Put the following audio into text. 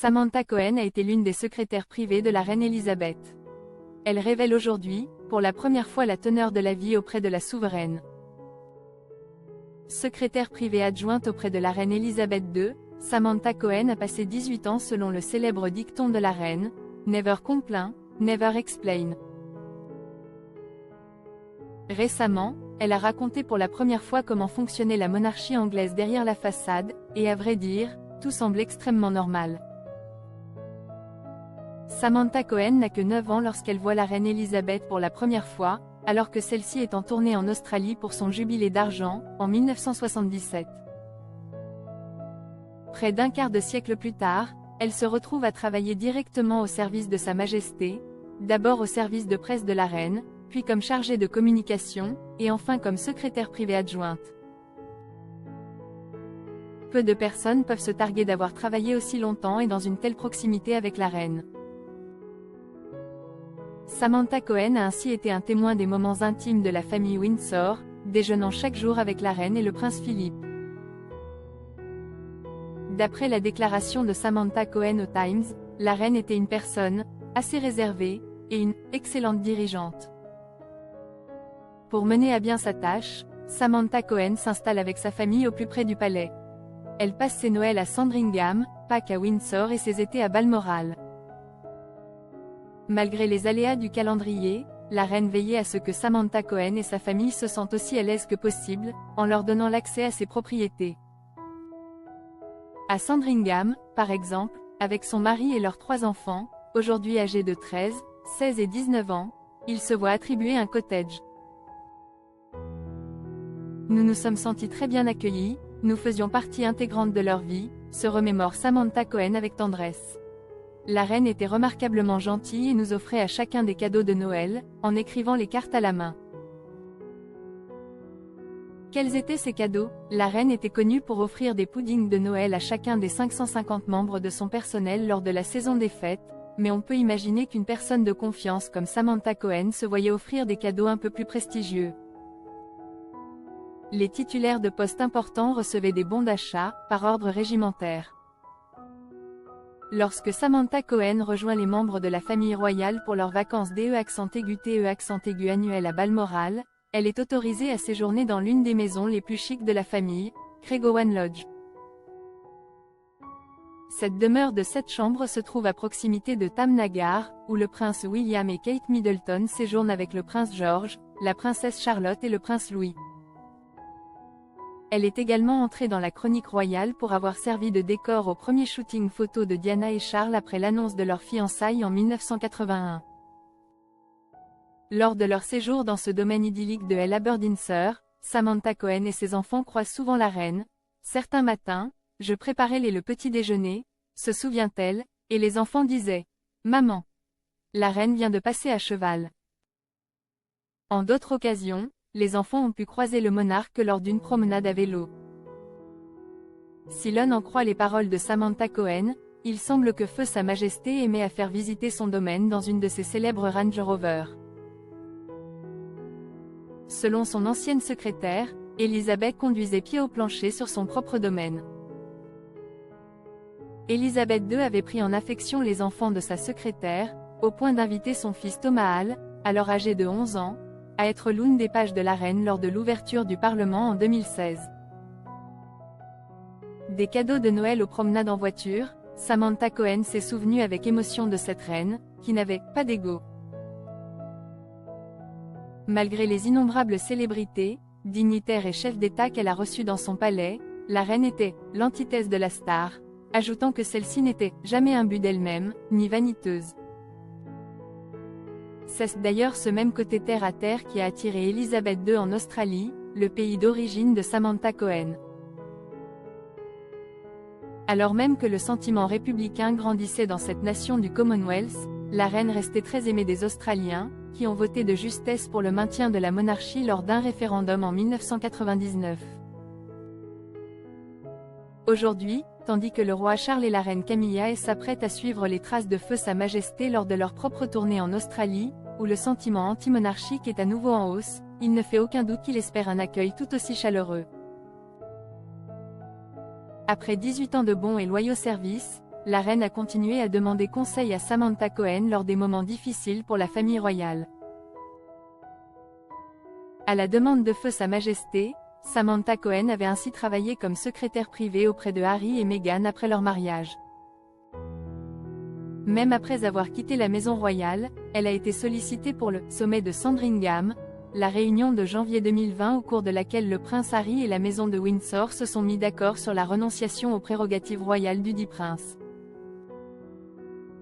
Samantha Cohen a été l'une des secrétaires privées de la reine Elisabeth. Elle révèle aujourd'hui, pour la première fois, la teneur de la vie auprès de la souveraine. Secrétaire privée adjointe auprès de la reine Elisabeth II, Samantha Cohen a passé 18 ans selon le célèbre dicton de la reine, « Never complain, never explain ». Récemment, elle a raconté pour la première fois comment fonctionnait la monarchie anglaise derrière la façade, et à vrai dire, tout semble extrêmement normal. Samantha Cohen n'a que 9 ans lorsqu'elle voit la reine Elisabeth pour la première fois, alors que celle-ci est en tournée en Australie pour son jubilé d'argent, en 1977. Près d'un quart de siècle plus tard, elle se retrouve à travailler directement au service de Sa Majesté, d'abord au service de presse de la reine, puis comme chargée de communication, et enfin comme secrétaire privée adjointe. Peu de personnes peuvent se targuer d'avoir travaillé aussi longtemps et dans une telle proximité avec la reine. Samantha Cohen a ainsi été un témoin des moments intimes de la famille Windsor, déjeunant chaque jour avec la reine et le prince Philippe. D'après la déclaration de Samantha Cohen au Times, la reine était une personne assez réservée et une excellente dirigeante. Pour mener à bien sa tâche, Samantha Cohen s'installe avec sa famille au plus près du palais. Elle passe ses Noëls à Sandringham, Pâques à Windsor et ses étés à Balmoral. Malgré les aléas du calendrier, la reine veillait à ce que Samantha Cohen et sa famille se sentent aussi à l'aise que possible, en leur donnant l'accès à ses propriétés. À Sandringham, par exemple, avec son mari et leurs 3 enfants, aujourd'hui âgés de 13, 16 et 19 ans, ils se voient attribuer un cottage. Nous nous sommes sentis très bien accueillis, nous faisions partie intégrante de leur vie, se remémore Samantha Cohen avec tendresse. La reine était remarquablement gentille et nous offrait à chacun des cadeaux de Noël, en écrivant les cartes à la main. Quels étaient ces cadeaux? La reine était connue pour offrir des puddings de Noël à chacun des 550 membres de son personnel lors de la saison des fêtes, mais on peut imaginer qu'une personne de confiance comme Samantha Cohen se voyait offrir des cadeaux un peu plus prestigieux. Les titulaires de postes importants recevaient des bons d'achat, par ordre régimentaire. Lorsque Samantha Cohen rejoint les membres de la famille royale pour leurs vacances TE annuelles à Balmoral, elle est autorisée à séjourner dans l'une des maisons les plus chics de la famille, Craigowwan Lodge. Cette demeure de 7 chambres se trouve à proximité de Tamnagar, où le prince William et Kate Middleton séjournent avec le prince George, la princesse Charlotte et le prince Louis. Elle est également entrée dans la chronique royale pour avoir servi de décor au premier shooting photo de Diana et Charles après l'annonce de leur fiançailles en 1981. Lors de leur séjour dans ce domaine idyllique de El Aberdeenshire, Samantha Cohen et ses enfants croisent souvent la reine. Certains matins, je préparais le petit déjeuner, se souvient-elle, et les enfants disaient « Maman, la reine vient de passer à cheval ». En d'autres occasions, les enfants ont pu croiser le monarque lors d'une promenade à vélo. Si l'on en croit les paroles de Samantha Cohen, il semble que Feu Sa Majesté aimait à faire visiter son domaine dans une de ses célèbres Range Rover. Selon son ancienne secrétaire, Elisabeth conduisait pied au plancher sur son propre domaine. Elisabeth II avait pris en affection les enfants de sa secrétaire, au point d'inviter son fils Thomas Hall, alors âgé de 11 ans, à être l'une des pages de la reine lors de l'ouverture du Parlement en 2016. Des cadeaux de Noël aux promenades en voiture, Samantha Cohen s'est souvenue avec émotion de cette reine, qui n'avait pas d'ego. Malgré les innombrables célébrités, dignitaires et chefs d'État qu'elle a reçus dans son palais, la reine était l'antithèse de la star, ajoutant que celle-ci n'était jamais imbue d'elle-même, ni vaniteuse. C'est d'ailleurs ce même côté terre-à-terre qui a attiré Elisabeth II en Australie, le pays d'origine de Samantha Cohen. Alors même que le sentiment républicain grandissait dans cette nation du Commonwealth, la reine restait très aimée des Australiens, qui ont voté de justesse pour le maintien de la monarchie lors d'un référendum en 1999. Aujourd'hui, tandis que le roi Charles et la reine Camilla s'apprêtent à suivre les traces de Feu Sa Majesté lors de leur propre tournée en Australie, où le sentiment anti-monarchique est à nouveau en hausse, il ne fait aucun doute qu'il espère un accueil tout aussi chaleureux. Après 18 ans de bons et loyaux services, la reine a continué à demander conseil à Samantha Cohen lors des moments difficiles pour la famille royale. À la demande de feu Sa Majesté, Samantha Cohen avait ainsi travaillé comme secrétaire privée auprès de Harry et Meghan après leur mariage. Même après avoir quitté la maison royale, elle a été sollicitée pour le « sommet de Sandringham », la réunion de janvier 2020 au cours de laquelle le prince Harry et la maison de Windsor se sont mis d'accord sur la renonciation aux prérogatives royales dudit prince.